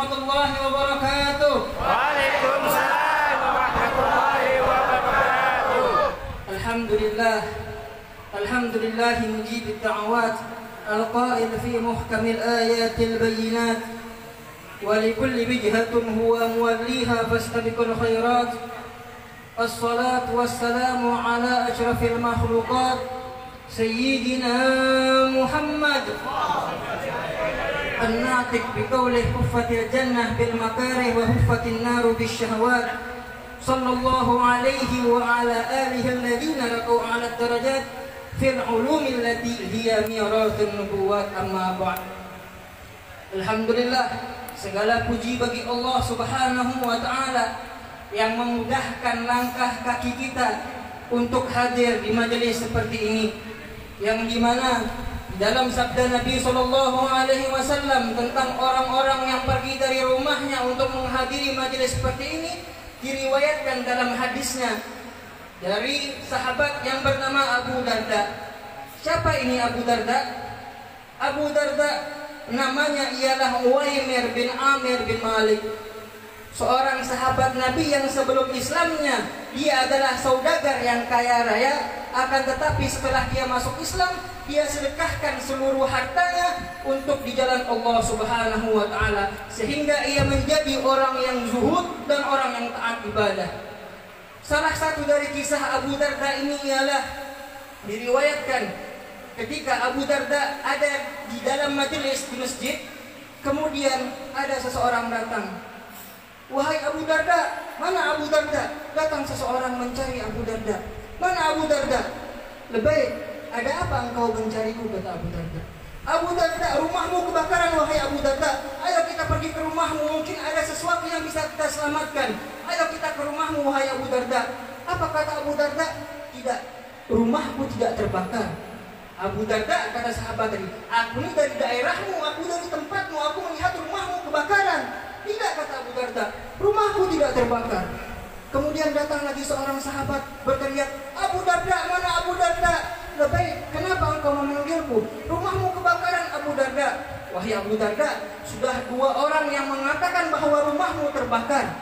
warahmatullahi wabarakatuh. Waalaikumsalam warahmatullahi wabarakatuh. Alhamdulillah. Alhamdulillah mujib ad-da'awat al-qa'il fi muhkamil ayatil bayyinat wa likulli wijhatin huwa muwalliha fastabiqul khairat. Assalatu wassalamu ala asyrafil makhluqat Sayyidina Muhammad An-natiq biqawlih huffatil jannah bil makarih wa huffatin naru bis syahwat. Sallallahu alaihi wa ala alihi alladhina raqau ala darajat fil ulumi allati hiya miratun nubuwat, amma ba'd. Alhamdulillah, segala puji bagi Allah Subhanahu wa ta'ala yang memudahkan langkah kaki kita untuk hadir di majelis seperti ini, yang dimana dalam sabda Nabi Sallallahu Alaihi Wasallam tentang orang-orang yang pergi dari rumahnya untuk menghadiri majelis seperti ini diriwayatkan dalam hadisnya dari sahabat yang bernama Abu Darda. Siapa ini Abu Darda? Abu Darda namanya ialah Uwaimir bin Amir bin Malik, seorang sahabat Nabi yang sebelum Islamnya dia adalah saudagar yang kaya raya, akan tetapi setelah dia masuk Islam dia sedekahkan seluruh hartanya untuk di jalan Allah Subhanahu wa ta'ala, sehingga ia menjadi orang yang zuhud dan orang yang taat ibadah. Salah satu dari kisah Abu Darda ini ialah diriwayatkan ketika Abu Darda ada di dalam majelis di masjid, kemudian ada seseorang datang. Wahai Abu Darda, mana Abu Darda? Datang seseorang mencari Abu Darda. Mana Abu Darda? Lebay, ada apa engkau mencariku? Kata Abu Darda. Abu Darda, rumahmu kebakaran wahai Abu Darda. Ayo kita pergi ke rumahmu, mungkin ada sesuatu yang bisa kita selamatkan. Ayo kita ke rumahmu wahai Abu Darda. Apa kata Abu Darda? Tidak, rumahku tidak terbakar. Abu Darda kata sahabat tadi, aku ini dari daerahmu, aku dari tempatmu, aku melihat rumahmu kebakaran. Tidak, kata Abu Darda, rumahku tidak terbakar. Kemudian datang lagi seorang sahabat berteriak, Abu Darda, mana Abu Darda? Lebay, kenapa engkau memanggilku? Rumahmu kebakaran Abu Darda. Wahai Abu Darda, sudah dua orang yang mengatakan bahwa rumahmu terbakar.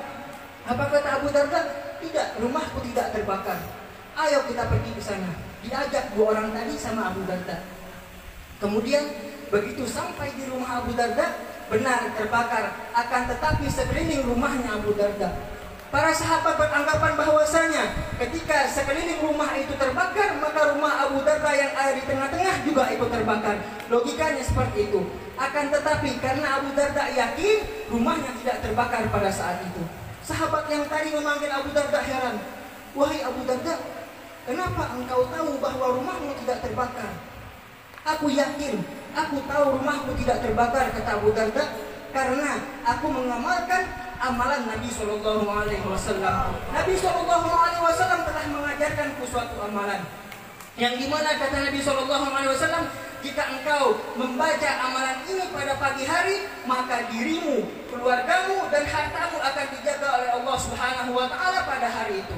Apa kata Abu Darda? Tidak, rumahku tidak terbakar. Ayo kita pergi ke sana. Diajak dua orang tadi sama Abu Darda. Kemudian begitu sampai di rumah Abu Darda, benar terbakar, akan tetapi sekeliling rumahnya Abu Darda. Para sahabat beranggapan bahwasanya ketika sekeliling rumah itu terbakar, maka rumah Abu Darda yang ada di tengah-tengah juga ikut terbakar. Logikanya seperti itu. Akan tetapi karena Abu Darda yakin rumahnya tidak terbakar pada saat itu, sahabat yang tadi memanggil Abu Darda heran. Wahai Abu Darda, kenapa engkau tahu bahwa rumahmu tidak terbakar? Aku yakin, aku tahu rumahku tidak terbakar, kata Abu Darda, karena aku mengamalkan amalan Nabi Sallallahu Alaihi Wasallam. Nabi Sallallahu Alaihi Wasallam telah mengajarkanku suatu amalan, yang dimana kata Nabi Sallallahu Alaihi Wasallam, jika engkau membaca amalan ini pada pagi hari, maka dirimu, keluargamu, dan hartamu akan dijaga oleh Allah Subhanahu Wa Taala pada hari itu.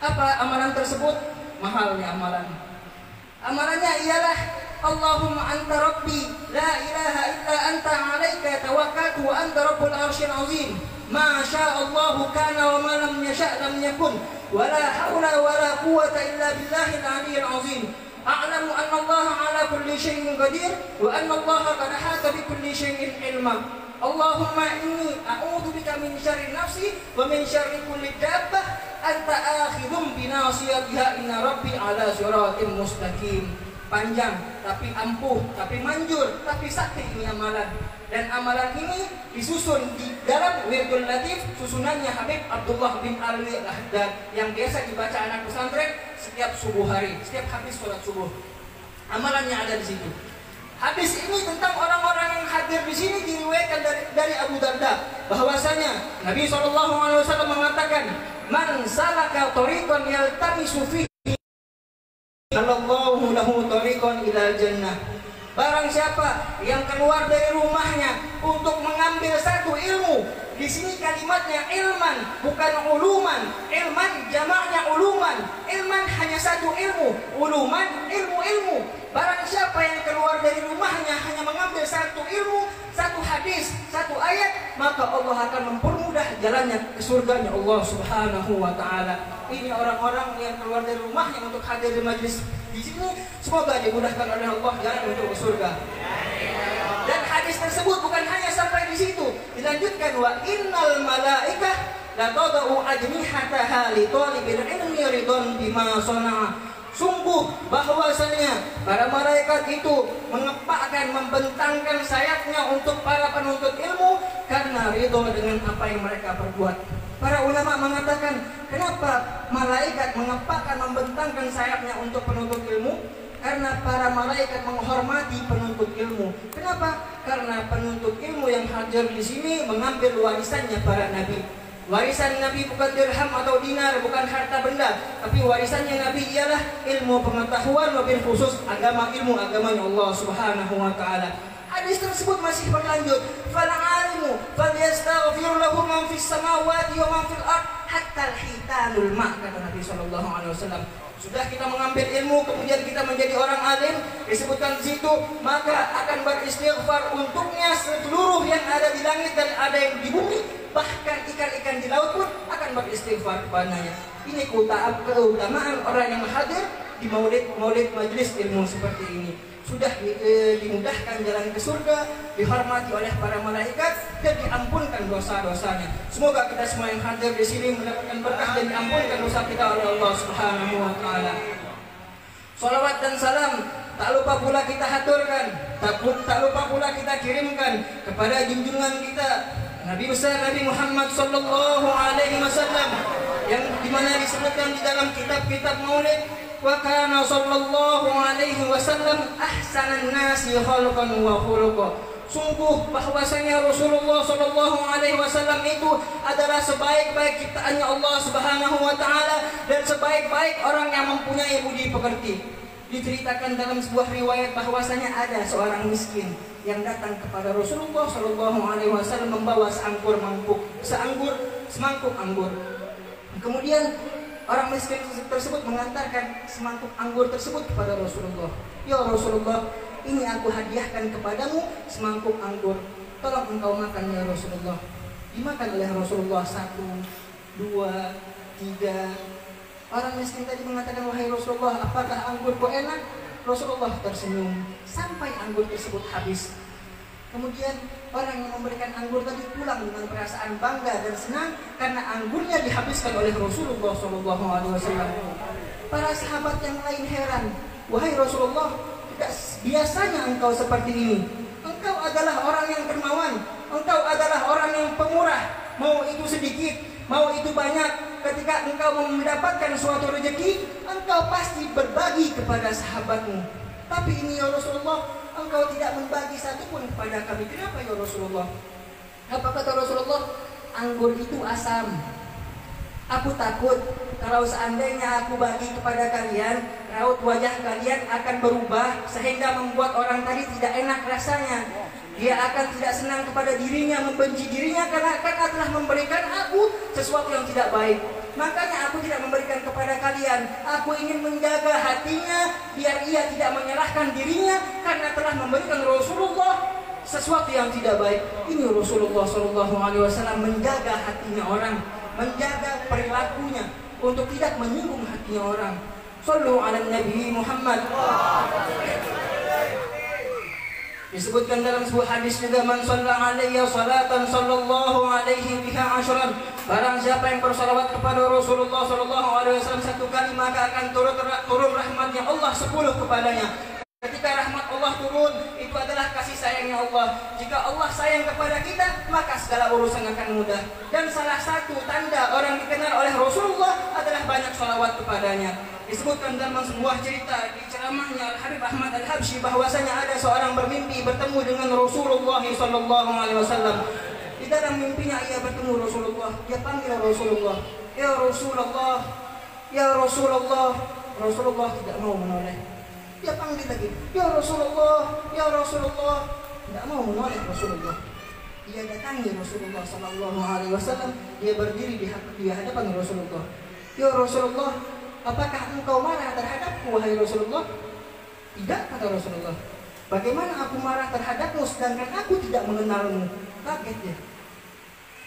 Apa amalan tersebut? Mahalnya amalan. Amalannya ialah Allahumma anta rabbi la ilaha illa anta alaika tawakkaltu wa anta rabbul arsyil azim. Ma sya'allahu kana wa ma lam yasha' lam yakun. Wa la haula wa la quwwata illa billahil aliyyil azim. A'lamu anna Allah ala kulli syai'in qadir wa anna Allah qad ahata bi kulli syai'in ilma. Allahumma inni a'udzu bika min syarri nafsi wa min syarri kulli dabbah anta akhidhum binasiyatiha inna rabbi ala siratim mustaqim. Panjang, tapi ampuh, tapi manjur, tapi sakti ini amalan. Dan amalan ini disusun di dalam Wirdul Latif, susunannya Habib Abdullah bin Ali Al-Haddad, yang biasa dibaca anak pesantren setiap subuh hari, setiap habis sholat subuh. Amalannya ada di situ. Hadis ini tentang orang-orang yang hadir di sini diriwayatkan dari Abu Darda, bahwasanya Nabi SAW mengatakan, man salaka tariqan yaltamisu fihi Allahu lahu tariqan ilal jannah. Barang siapa yang keluar dari rumahnya untuk mengambil satu ilmu, di sini kalimatnya ilman, bukan uluman. Ilman jamaknya uluman. Ilman hanya satu ilmu, uluman ilmu-ilmu. Barang siapa yang keluar dari rumahnya hanya mengambil satu ilmu, satu hadis, satu ayat, maka Allah akan mempermudah jalannya ke surganya Allah Subhanahu wa taala. Ini orang-orang yang keluar dari rumahnya untuk hadir di majelis di sini, semoga dimudahkan oleh Allah jalan untuk ke surga. Dan hadis tersebut bukan hanya sampai di situ, dilanjutkan wa innal malaikah la tadau ajnihataha li talibil ilmi ridon bima sana'a. Sungguh bahwasanya para malaikat itu mengepakkan, membentangkan sayapnya untuk para penuntut ilmu karena ridho dengan apa yang mereka perbuat. Para ulama mengatakan, kenapa malaikat mengepakkan, membentangkan sayapnya untuk penuntut ilmu? Karena para malaikat menghormati penuntut ilmu. Kenapa? Karena penuntut ilmu yang hadir di sini mengambil warisannya para nabi. Warisan Nabi bukan dirham atau dinar, bukan harta benda, tapi warisannya Nabi ialah ilmu pengetahuan, wabil khusus ilmu agamanya Allah Subhanahu wa taala. Hadis tersebut masih berlanjut, fal alimu falyastaghfir lahu man fis samawati wa man fil ard hatta al-hitanul ma, kata Nabi sallallahu alaihi wasallam. Sudah kita mengambil ilmu, kemudian kita menjadi orang alim, disebutkan di situ, maka akan beristighfar untuknya seluruh yang ada di langit dan ada yang di bumi, bahkan ikan-ikan di laut pun akan beristighfar kepadanya. Ini keutamaan orang yang hadir di maulid majelis ilmu seperti ini. Sudah dimudahkan jalan ke surga, dihormati oleh para malaikat dan diampunkan dosa-dosanya. Semoga kita semua yang hadir di sini mendapatkan berkah dan diampunkan dosa kita oleh Allah Subhanahu wa taala. Salawat dan salam tak lupa pula kita haturkan, tak lupa pula kita kirimkan kepada junjungan kita Nabi besar Nabi Muhammad sallallahu alaihi wasallam, yang dimana disebutkan di dalam kitab-kitab maulid, wa kana sallallahu alaihi wasallam ahsanan nasi khalqan wa khuluqa. Sungguh bahwasanya Rasulullah sallallahu alaihi wasallam itu adalah sebaik-baik ciptaannya Allah Subhanahu wa taala dan sebaik-baik orang yang mempunyai budi pekerti. Diceritakan dalam sebuah riwayat bahwasanya ada seorang miskin yang datang kepada Rasulullah sallallahu alaihi wasallam membawa semangkuk anggur. Kemudian orang miskin tersebut mengantarkan semangkuk anggur tersebut kepada Rasulullah. Ya Rasulullah, ini aku hadiahkan kepadamu semangkuk anggur. Tolong engkau makan ya Rasulullah. Dimakan oleh Rasulullah 1, 2, 3. Orang miskin tadi mengatakan, wahai Rasulullah, apakah anggurku enak? Rasulullah tersenyum sampai anggur tersebut habis. Kemudian orang yang memberikan anggur tadi pulang dengan perasaan bangga dan senang karena anggurnya dihabiskan oleh Rasulullah SAW. Para sahabat yang lain heran, wahai Rasulullah, tidak biasanya engkau seperti ini. Engkau adalah orang yang dermawan, engkau adalah orang yang pemurah, mau itu sedikit, mau itu banyak. Ketika engkau mendapatkan suatu rezeki, engkau pasti berbagi kepada sahabatmu. Tapi ini ya Rasulullah, engkau tidak membagi satupun kepada kami. Kenapa ya Rasulullah? Apa kata Rasulullah? Anggur itu asam. Aku takut kalau seandainya aku bagi kepada kalian, raut wajah kalian akan berubah sehingga membuat orang tadi tidak enak rasanya. Dia akan tidak senang kepada dirinya, membenci dirinya karena telah memberikan aku sesuatu yang tidak baik. Makanya aku tidak memberikan kepada kalian. Aku ingin menjaga hatinya biar ia tidak menyalahkan dirinya karena telah memberikan Rasulullah sesuatu yang tidak baik. Ini Rasulullah SAW menjaga hatinya orang, menjaga perilakunya untuk tidak menyinggung hatinya orang. Sallu ala Nabi Muhammad. Disebutkan dalam sebuah hadis juga, man shalla alayya salatan sallallahu alaihi biha ashran. Barang siapa yang bersalawat kepada Rasulullah sallallahu alaihi wasallam 1 kali, maka akan turun rahmatnya Allah 10 kepadanya. Ketika rahmat Allah turun, itu adalah kasih sayangnya Allah. Jika Allah sayang kepada kita, maka segala urusan akan mudah. Dan salah satu tanda orang dikenal oleh Rasulullah adalah banyak salawat kepadanya. Disebutkan dalam sebuah cerita di ceramahnya Habib Ahmad Al-Habsyi bahwasanya ada seorang bermimpi bertemu dengan Rasulullah SAW. Di dalam mimpinya ia bertemu Rasulullah. Dia panggil Rasulullah, ya Rasulullah, ya Rasulullah. Rasulullah tidak mau menoleh. Dia panggil lagi, ya Rasulullah, ya Rasulullah. Tidak mau menoleh Rasulullah. Dia datangi Rasulullah SAW. Dia berdiri di hadapan Rasulullah. Ya Rasulullah, apakah engkau marah terhadapku wahai Rasulullah? Tidak, kata Rasulullah. Bagaimana aku marah terhadapmu sedangkan aku tidak mengenalmu? Kaget dia.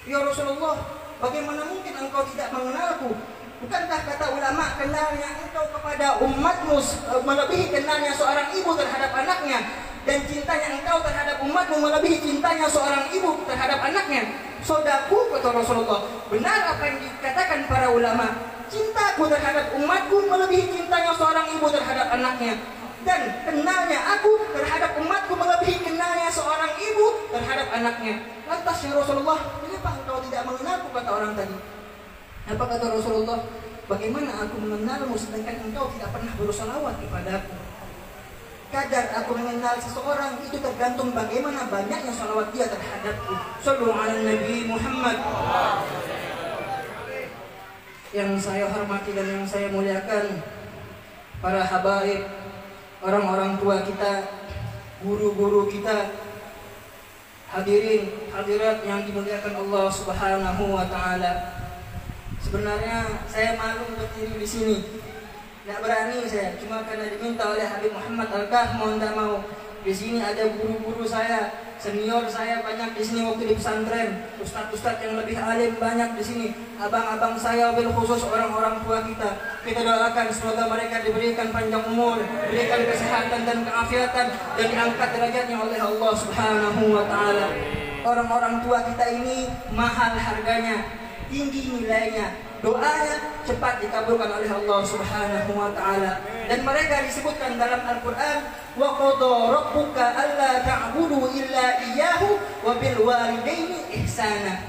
Ya Rasulullah, bagaimana mungkin engkau tidak mengenalku? Bukankah kata ulama, kenalnya engkau kepada umatmu melebihi kenalnya seorang ibu terhadap anaknya, dan cintanya engkau terhadap umatmu melebihi cintanya seorang ibu terhadap anaknya? Sodaku, kata Rasulullah, benar apa yang dikatakan para ulama, cintaku terhadap umatku melebihi cintanya seorang ibu terhadap anaknya, dan kenalnya aku terhadap umatku melebihi kenalnya seorang ibu terhadap anaknya. Lantas ya Rasulullah, kenapa engkau tidak mengenalku, kata orang tadi? Apa kata Rasulullah? Bagaimana aku mengenalmu sedangkan engkau tidak pernah bersolawat kepadaku? Kadar aku mengenal seseorang itu tergantung bagaimana banyaknya salawat dia terhadapku. Sallu ala Nabi Muhammad. Yang saya hormati dan yang saya muliakan, para habaib, orang-orang tua kita, guru-guru kita, hadirin hadirat yang dimuliakan Allah Subhanahu wa taala. Sebenarnya saya malu berdiri di sini. Tidak berani saya, cuma karena diminta oleh Habib Muhammad Al-Kah, mau tidak mau. Di sini ada guru-guru saya, senior saya banyak di sini waktu di pesantren, ustadz-ustadz yang lebih alim banyak di sini, abang-abang saya, bil khusus orang-orang tua kita. Kita doakan semoga mereka diberikan panjang umur, diberikan kesehatan dan keafiatan, dan diangkat derajatnya oleh Allah Subhanahu wa taala. Orang-orang tua kita ini mahal harganya, tinggi nilainya. Doanya cepat dikabulkan oleh Allah Subhanahu wa taala, dan mereka disebutkan dalam Al-Qur'an, wa qada rabbuka alla ta'budu illa iyyahu wa bil walidaini ihsana.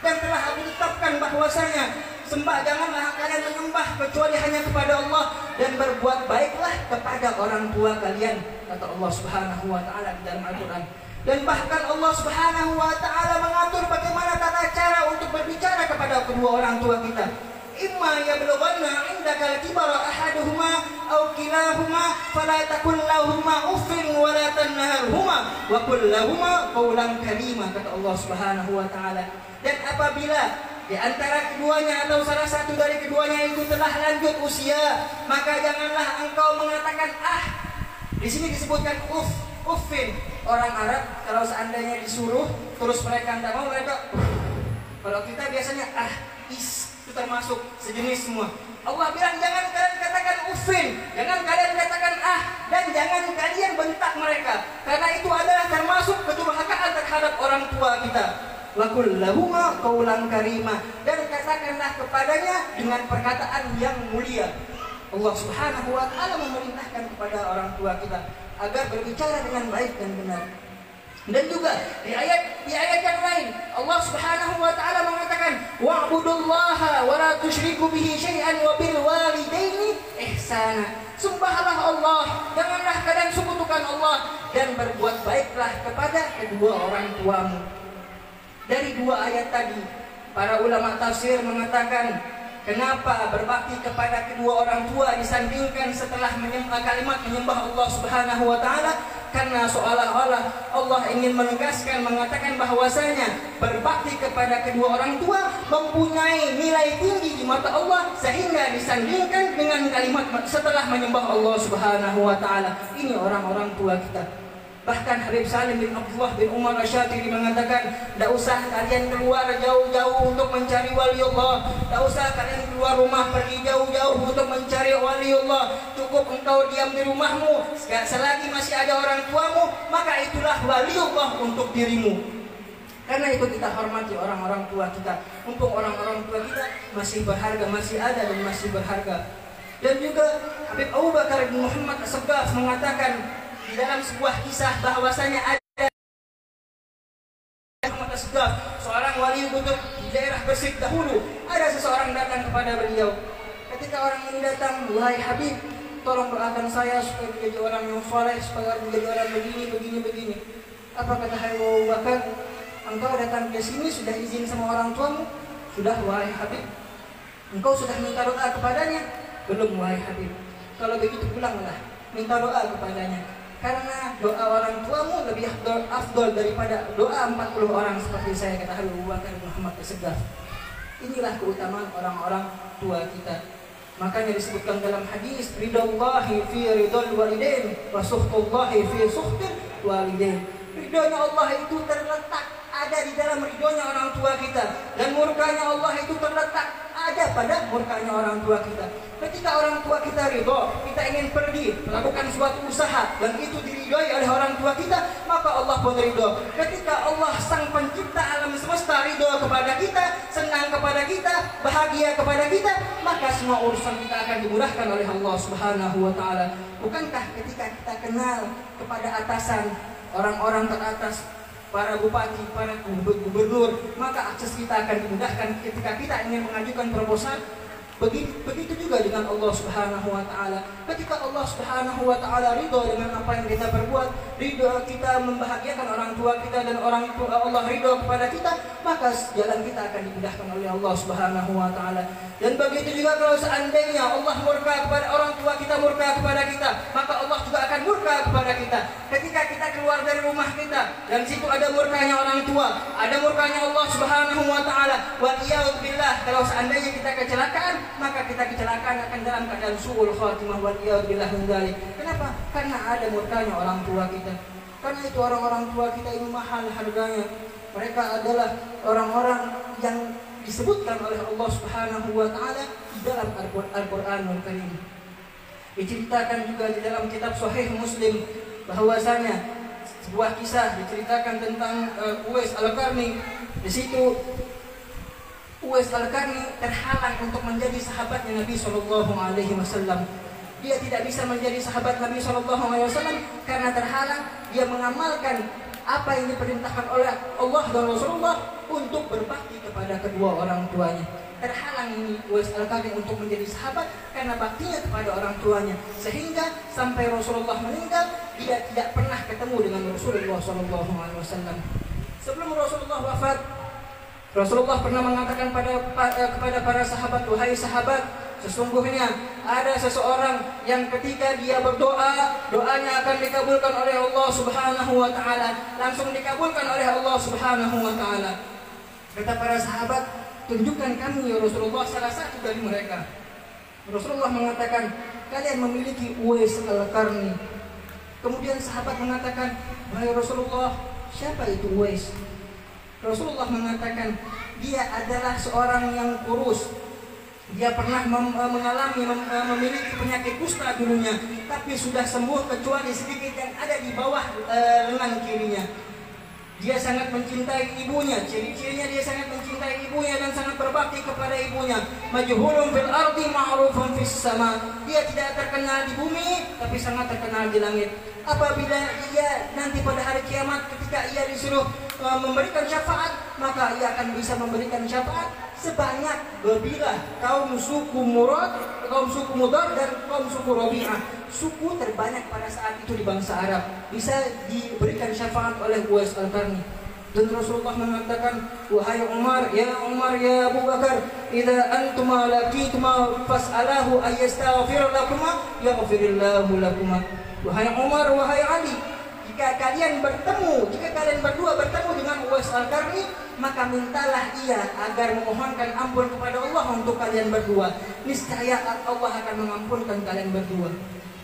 Dan telah aku tetapkan bahwasanya janganlah kalian menyembah kecuali hanya kepada Allah, dan berbuat baiklah kepada orang tua kalian, kata Allah Subhanahu wa taala di dalam Al-Qur'an. Dan bahkan Allah Subhanahu wa taala mengatur bagaimana tata cara untuk berbicara kepada kedua orang tua kita. Imma yablughanna 'indaka al-kibara ahaduhuma aw kilahuma fala taqul lahumu uffin wa la tanharhuma wa qul lahumu qawlan karima, kata Allah Subhanahu wa taala. Dan apabila di antara keduanya atau salah satu dari keduanya itu telah lanjut usia, maka janganlah engkau mengatakan ah. Di sini disebutkan uffin. Orang Arab kalau seandainya disuruh terus mereka tidak mau, mereka kalau kita biasanya is, itu termasuk sejenis semua. Allah bilang jangan kalian katakan uffin, jangan kalian katakan dan jangan kalian bentak mereka, karena itu adalah termasuk kedurhakaan terhadap orang tua kita. Wa qul lahuma qawlan karima, dan katakanlah kepadanya dengan perkataan yang mulia. Allah Subhanahu wa taala memerintahkan kepada orang tua kita agar berbicara dengan baik dan benar. Dan juga di ayat yang lain Allah Subhanahu wa taala mengatakan wa'budullaha wa la tusyriku bihi syai'an wa bil walidaini ihsana. Sembahlah Allah, janganlah kalian sekutukan Allah, dan berbuat baiklah kepada kedua orang tuamu. Dari dua ayat tadi para ulama tafsir mengatakan kenapa berbakti kepada kedua orang tua disandingkan setelah kalimat menyembah Allah Subhanahu wa taala? Karena seolah-olah Allah ingin menegaskan, mengatakan bahwasanya berbakti kepada kedua orang tua mempunyai nilai tinggi di mata Allah, sehingga disandingkan dengan kalimat setelah menyembah Allah Subhanahu wa taala. Ini orang-orang tua kita. Bahkan Habib Salim bin Abdullah bin Umar Asyatiri mengatakan, tidak usah kalian keluar jauh-jauh untuk mencari waliullah, tidak usah kalian keluar rumah pergi jauh-jauh untuk mencari waliullah. Cukup engkau diam di rumahmu, selagi masih ada orang tuamu, maka itulah waliullah untuk dirimu. Karena itu kita hormati orang-orang tua kita. Mumpung orang-orang tua kita masih berharga, masih ada dan masih berharga. Dan juga Habib Abu Bakar bin Muhammad As-Saggaf mengatakan di dalam sebuah kisah bahwasanya ada Muhammad As-Saggaf, seorang wali kutub di daerah Gresik dahulu. Ada seseorang datang kepada beliau. Ketika orang ini datang, wahai Habib, tolong doakan saya supaya menjadi orang yang saleh, supaya menjadi orang begini. Apa kata Abu Bakar? Engkau datang ke sini sudah izin sama orang tuamu? Sudah, wahai Habib. Engkau sudah minta doa kepadanya? Belum, wahai Habib. Kalau begitu pulanglah, minta doa kepadanya. Karena doa orang tuamu lebih afdol daripada doa 40 orang seperti saya, kata Abu Bakar Muhammad As-Saggaf. Inilah keutamaan orang-orang tua kita. Makanya disebutkan dalam hadis, ridallahi fi ridal walidain wa sukhtullahi fi sukhtil walidain. Ridhonya Allah itu terletak ada di dalam ridhonya orang tua kita, itu terletak ada pada murkanya orang tua kita. Ketika orang tua kita ridho, kita ingin pergi melakukan suatu usaha dan itu diridhoi oleh orang tua kita, maka Allah pun ridho. Ketika Allah sang pencipta alam semesta ridho kepada kita, senang kepada kita, bahagia kepada kita, maka semua urusan kita akan dimudahkan oleh Allah Subhanahu wa taala. Bukankah ketika kita kenal kepada atasan, orang-orang teratas, para bupati, para gubernur, maka akses kita akan dimudahkan ketika kita ingin mengajukan proposal. Begitu juga dengan Allah Subhanahu wa taala. Ketika Allah Subhanahu wa taala ridho dengan apa yang kita perbuat, ridho kita membahagiakan orang tua kita dan orang tua Allah ridho kepada kita, maka jalan kita akan dimudahkan oleh Allah Subhanahu wa taala. Dan begitu juga kalau seandainya Allah murka kepada orang tua kita, murka kepada kita, maka Allah juga akan murka kepada kita. Ketika kita keluar dari rumah kita dan situ ada murkanya orang tua, ada murkanya Allah Subhanahu wa taala. Wa iyyaudzubillah, kalau seandainya kita kecelakaan, maka kita kecelakaan akan dalam keadaan su'ul khatimah, wal iyyaudzubillah min dzalik. Kenapa? Karena ada murkanya orang tua kita. Karena itu orang-orang tua kita ini mahal harganya. Mereka adalah orang-orang yang disebutkan oleh Allah Subhanahu wa taala di dalam Al-Qur'anul Karim. Diceritakan juga di dalam kitab Sahih Muslim bahwasanya sebuah kisah diceritakan tentang Uwais Al-Qarni. Di situ Uwais Al-Qarni terhalang untuk menjadi sahabatnya Nabi Shallallahu Alaihi Wasallam. Dia tidak bisa menjadi sahabat Nabi Shallallahu Alaihi Wasallam karena terhalang. Dia mengamalkan apa yang diperintahkan oleh Allah dan Rasulullah untuk berbakti kepada kedua orang tuanya. Terhalang ini Uwais Al-Qarni untuk menjadi sahabat karena baktinya kepada orang tuanya, sehingga sampai Rasulullah meninggal dia tidak pernah ketemu dengan Rasulullah Shallallahu Alaihi Wasallam. Sebelum Rasulullah wafat, Rasulullah pernah mengatakan kepada para sahabat, wahai sahabat, sesungguhnya ada seseorang yang ketika dia berdoa, doanya akan dikabulkan oleh Allah Subhanahu wa taala, langsung dikabulkan oleh Allah Subhanahu wa taala. Kata para sahabat, tunjukkan kami ya Rasulullah salah satu dari mereka. Rasulullah mengatakan, kalian memiliki Uwais Al-Qarni. Kemudian sahabat mengatakan, wahai Rasulullah, siapa itu Uwais? Rasulullah mengatakan, dia adalah seorang yang kurus. Dia pernah memiliki penyakit kusta dulunya, tapi sudah sembuh kecuali sedikit yang ada di bawah lengan kirinya. Dia sangat mencintai ibunya. Ciri-cirinya dia sangat mencintai ibunya dan sangat berbakti kepada ibunya. Majhulun fil ardi ma'rufun fis sama. Dia tidak terkenal di bumi, tapi sangat terkenal di langit. Apabila ia nanti pada hari kiamat ketika ia disuruh memberikan syafaat, maka ia akan bisa memberikan syafaat sebanyak berbilah kaum suku Murad, kaum suku Mudar dan kaum suku Rabi'ah. Suku terbanyak pada saat itu di bangsa Arab bisa diberikan syafaat oleh Uwais Al-Qarni. Dan Rasulullah mengatakan, wahai Umar ya Abu Bakar, idza antuma laqituma fas'alahu ayastaghfir lakuma yaghfirillahu lakuma. Wahai Umar, wahai Ali, jika kalian berdua bertemu dengan Uwais Al-Qarni, maka mintalah ia agar memohonkan ampun kepada Allah untuk kalian berdua. Niscaya Allah akan mengampunkan kalian berdua.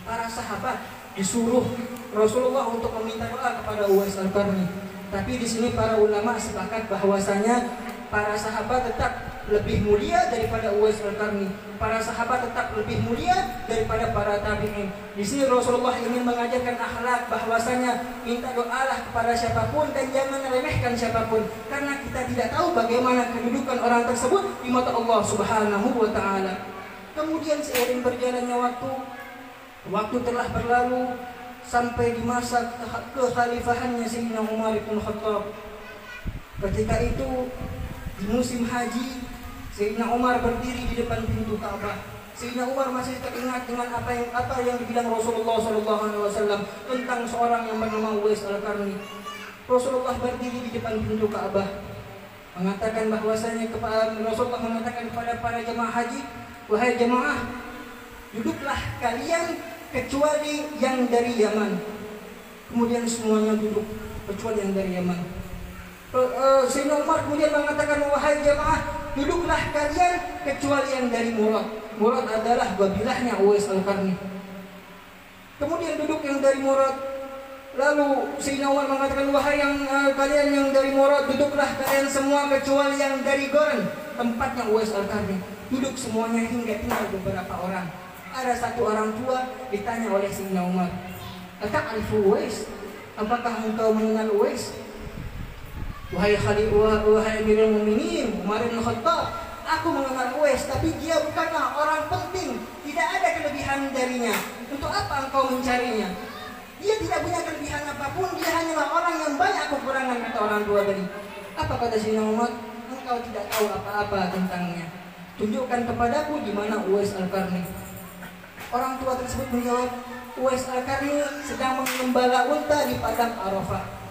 Para sahabat disuruh Rasulullah untuk meminta doa kepada Uwais Al-Qarni. Tapi di sini para ulama sepakat bahwasanya para sahabat tetap lebih mulia daripada Uwais Al-Qarni. Para sahabat tetap lebih mulia daripada para tabi'in. Di sini Rasulullah ingin mengajarkan akhlak bahwasanya minta doalah kepada siapapun dan jangan meremehkan siapapun, karena kita tidak tahu bagaimana kedudukan orang tersebut di mata Allah Subhanahu wa taala. Kemudian seiring berjalannya waktu telah berlalu sampai di masa kekhalifahannya Sayyidina Umar bin Khattab. Ketika itu di musim haji, Sayyidina Umar berdiri di depan pintu Ka'bah. Sayyidina Umar masih teringat dengan apa yang dibilang Rasulullah SAW tentang seorang yang bernama Uwais Al-Qarni. Rasulullah berdiri di depan pintu Ka'bah, mengatakan bahwasanya Rasulullah mengatakan kepada para jemaah haji, wahai jemaah, duduklah kalian kecuali yang dari Yaman. Kemudian semuanya duduk kecuali yang dari Yaman. Sayyidina Umar kemudian mengatakan, wahai jemaah, duduklah kalian kecuali yang dari Murad. Murad adalah kabilahnya Uwais Al-Qarni. Kemudian duduk yang dari Murad. Lalu Sayyidina Umar mengatakan, wahai yang kalian yang dari Murad, duduklah kalian semua kecuali yang dari Goren, tempatnya Uwais Al-Qarni. Duduk semuanya hingga tinggal beberapa orang. Ada satu orang tua ditanya oleh Sayyidina Umar, "Ata'rifu Uwais? Apakah engkau mengenal Uwais?" Wahai Amirul Mukminin Umar bin Khattab, aku mengenal Uwais, tapi dia bukanlah orang penting, tidak ada kelebihan darinya. Untuk apa engkau mencarinya? Dia tidak punya kelebihan apapun, dia hanyalah orang yang banyak kekurangan, kata orang tua tadi. Apa kata Sayyidina Umar? Engkau tidak tahu apa-apa tentangnya. Tunjukkan kepadaku di mana Uwais Al-Qarni. Orang tua tersebut menjawab, Uwais Al-Qarni sedang mengembala unta di padang Arafah.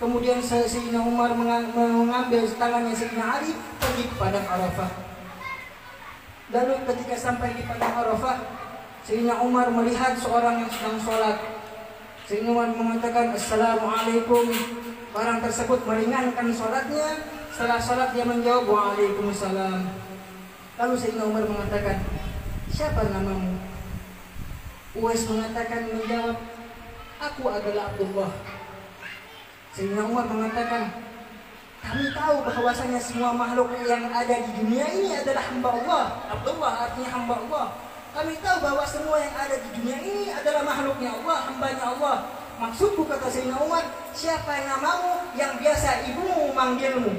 Kemudian Sayyidina Umar mengambil tangannya Sayyidina Ali pergi ke padang Arafah. Lalu ketika sampai di padang Arafah, Sayyidina Umar melihat seorang yang sedang sholat. Sayyidina Umar mengatakan, "Assalamualaikum." Orang tersebut meringankan sholatnya. Setelah sholat dia menjawab, "Waalaikumsalam." Lalu Sayyidina Umar mengatakan, "Siapa namamu?" Uwais menjawab, "Aku adalah Abdullah." Sayyidina Umar mengatakan, "Kami tahu bahwasanya semua makhluk yang ada di dunia ini adalah hamba Allah." Abdullah artinya hamba Allah. Kami tahu bahwa semua yang ada di dunia ini adalah makhluknya Allah, hambanya Allah. Maksudku, kata Sayyidina Umar, siapa namamu yang biasa ibumu manggilmu?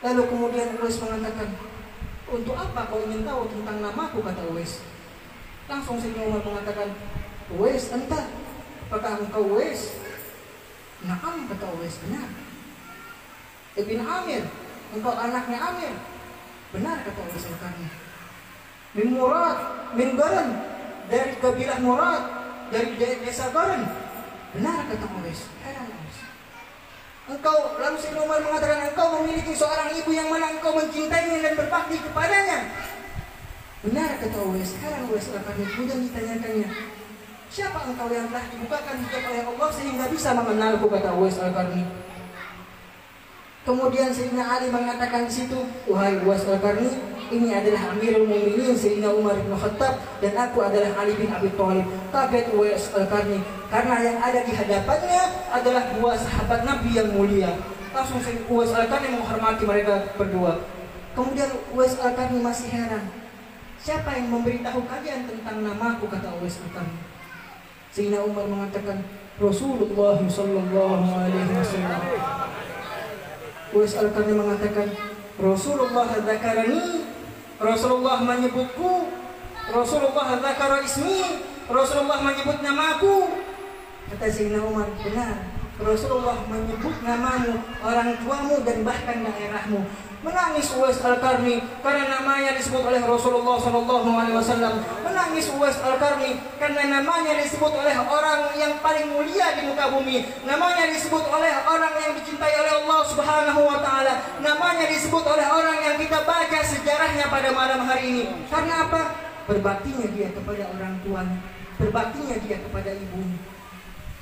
Lalu kemudian Uwais mengatakan, "Untuk apa kau ingin tahu tentang namaku?" kata Uwais. Langsung Sayyidina Umar mengatakan, "Uwais, entah, apakah engkau Uwais?" "Na'am," kata Uwais, "benar." "Ibn Amir, engkau anaknya Amir?" "Benar," kata Uwais Al-Qarni. "Min Murad, min Goren, dari kabilah Murad, dari desa Goren." "Benar," kata Uwais. Heran Uwais. "Engkau," lalu Sayyidina Umar mengatakan, "engkau memiliki seorang ibu yang mana engkau mencintainya dan berbakti kepadanya." "Benar," kata Uwais. Heran Uwais Al-Qarni. Kemudian ditanyakannya, "Siapa engkau yang telah dibukakan hijab oleh Allah sehingga bisa mengenalku?" kata Uwais Al-Qarni. Kemudian Sayyidina Ali mengatakan di situ, "Wahai Uwais Al-Qarni, ini adalah Amirul Mukminin Sayyidina Umar bin Khattab dan aku adalah Ali bin Abi Thalib." Kaget Uwais Al-Qarni karena yang ada di hadapannya adalah dua sahabat Nabi yang mulia. Langsung Uwais Al-Qarni menghormati mereka berdua. Kemudian Uwais Al-Qarni masih heran, "Siapa yang memberitahu kalian tentang namaku?" kata Uwais Al-Qarni. Sayyidina Umar mengatakan, "Rasulullah sallallahu alaihi wasallam." Uwais Al-Qarni mengatakan, "Rasulullah dzakarani." Rasulullah menyebutku. Rasulullah dzakara ismi. Rasulullah menyebut namaku. Kata Sayyidina Umar, "Benar. Rasulullah menyebut namamu, orang tuamu dan bahkan daerahmu." Menangis Uwais Al-Qarni karena namanya disebut oleh Rasulullah SAW. Menangis Uwais Al-Qarni karena namanya disebut oleh orang yang paling mulia di muka bumi. Namanya disebut oleh orang yang dicintai oleh Allah Subhanahu wa Ta'ala. Namanya disebut oleh orang yang kita baca sejarahnya pada malam hari ini. Karena apa? Berbaktinya dia kepada orang tuanya, berbaktinya dia kepada ibunya.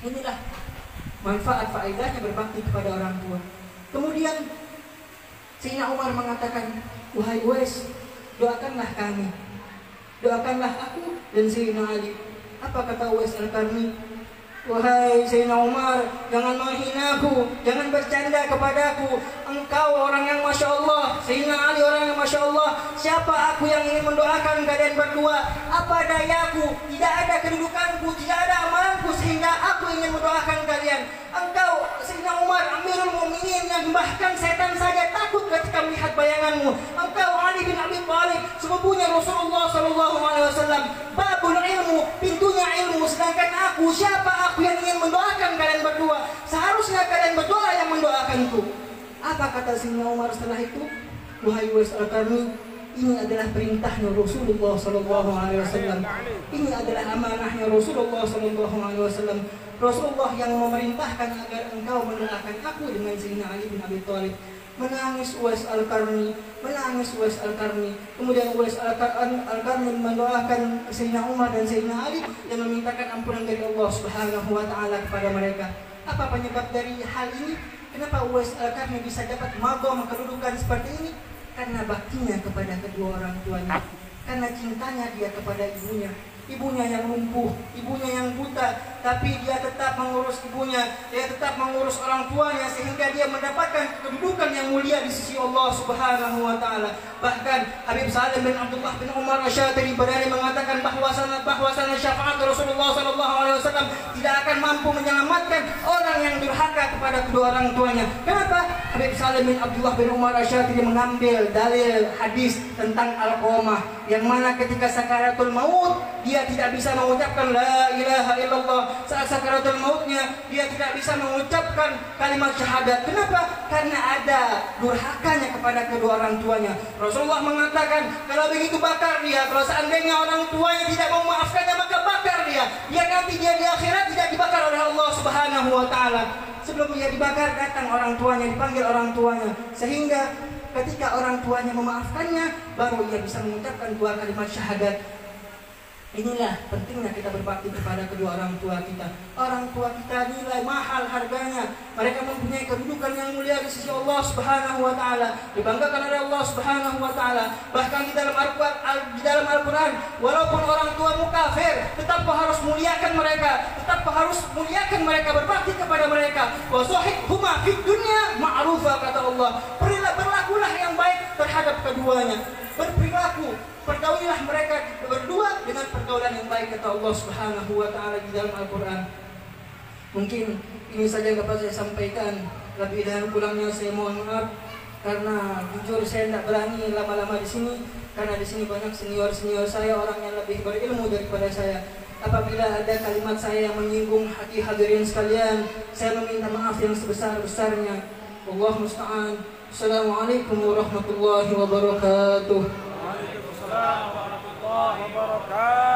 Inilah manfaat faedahnya berbakti kepada orang tua. Kemudian Sayyidina Umar mengatakan, "Wahai Uwais, doakanlah kami, doakanlah aku dan Sayyidina Ali." Apa kata Uwais Al-Qarni? "Wahai Sayyidina Umar, jangan menghinaku, jangan bercanda kepadaku. Engkau orang yang Masya Allah, Sayyidina Ali orang yang Masya Allah. Siapa aku yang ingin mendoakan kalian berdua? Apa dayaku? Tidak ada kedudukanku, tidak ada amalanku sehingga aku ingin mendoakan kalian. Engkau Sayyidina Umar, Amirul Mukminin yang bahkan setan saja takut ketika melihat bayanganmu. Engkau Ali bin Abi Thalib, sepupunya Rasulullah SAW. Babul ilmu, pintunya ilmu. Sedangkan aku, siapa aku yang ingin mendoakan kalian berdua? Seharusnya kalian berdua yang mendoakanku." Apa kata Sayyidina Umar setelah itu? "Wahai Uwais Al-Qarni, ini adalah perintahnya Rasulullah SAW. Ini adalah amanahnya Rasulullah SAW. Rasulullah yang memerintahkan agar engkau mendoakan aku dengan Sayyidina Ali bin Abi Thalib." Menangis Uwais Al-Qarni, menangis Uwais Al-Qarni. Kemudian Uwais Al-Qarni mendoakan Sayyidina Umar dan Sayyidina Ali dan memintakan ampunan dari Allah Subhanahu wa Ta'ala kepada mereka. Apa penyebab dari hal ini? Kenapa Uwais Al-Qarni bisa dapat magam kedudukan seperti ini? Karena baktinya kepada kedua orang tuanya, karena cintanya dia kepada ibunya. Ibunya yang lumpuh, ibunya yang buta, tapi dia tetap mengurus ibunya, dia tetap mengurus orang tuanya, sehingga dia mendapatkan kedudukan yang mulia di sisi Allah Subhanahu wa taala. Bahkan Habib Salim bin Abdullah bin Umar Asy-Syatiri Badani mengatakan bahwasanya syafaat Rasulullah sallallahu alaihi wasallam tidak akan mampu menyelamatkan orang yang durhaka kepada kedua orang tuanya. Kenapa? Habib Salim bin Abdullah bin Umar Asy-Syatiri mengambil dalil hadis tentang Alqamah, yang mana ketika sakaratul maut dia tidak bisa mengucapkan la ilaha illallah. Saat sakaratul mautnya dia tidak bisa mengucapkan kalimat syahadat. Kenapa? Karena ada durhakanya kepada kedua orang tuanya. Rasulullah mengatakan, kalau begitu bakar dia. Kalau seandainya orang tuanya tidak mau memaafkannya, maka bakar dia. Biar nanti dia di akhirat tidak dibakar oleh Allah Subhanahu wa taala. Sebelum dia dibakar, datang orang tuanya, dipanggil orang tuanya, sehingga ketika orang tuanya memaafkannya, baru ia bisa mengucapkan dua kalimat syahadat. Inilah pentingnya kita berbakti kepada kedua orang tua kita. Orang tua kita nilai mahal harganya. Mereka mempunyai kedudukan yang mulia di sisi Allah Subhanahu wa taala. Dibanggakan oleh Allah Subhanahu wa taala. Bahkan di dalam Al-Qur'an, walaupun orang tuamu kafir, tetap kau harus muliakan mereka. Tetap kau harus muliakan mereka, berbakti kepada mereka. Wa sahibhuma fid dunya ma'rufa, kata Allah. Berlakulah yang baik terhadap keduanya. Berperilaku, pergaulilah mereka berdua dengan pergaulan yang baik, kata Allah Subhanahu wa taala di dalam Al-Qur'an. Mungkin ini saja yang dapat saya sampaikan. Lebih dan kurangnya saya mohon maaf, karena jujur saya tidak berani lama-lama di sini, karena di sini banyak senior saya, orang yang lebih berilmu daripada saya. Apabila ada kalimat saya yang menyinggung hati hadirin sekalian, saya meminta maaf yang sebesar-besarnya. Allah musta'an. Assalamualaikum warahmatullahi wabarakatuh. Waalaikumsalam warahmatullahi wabarakatuh.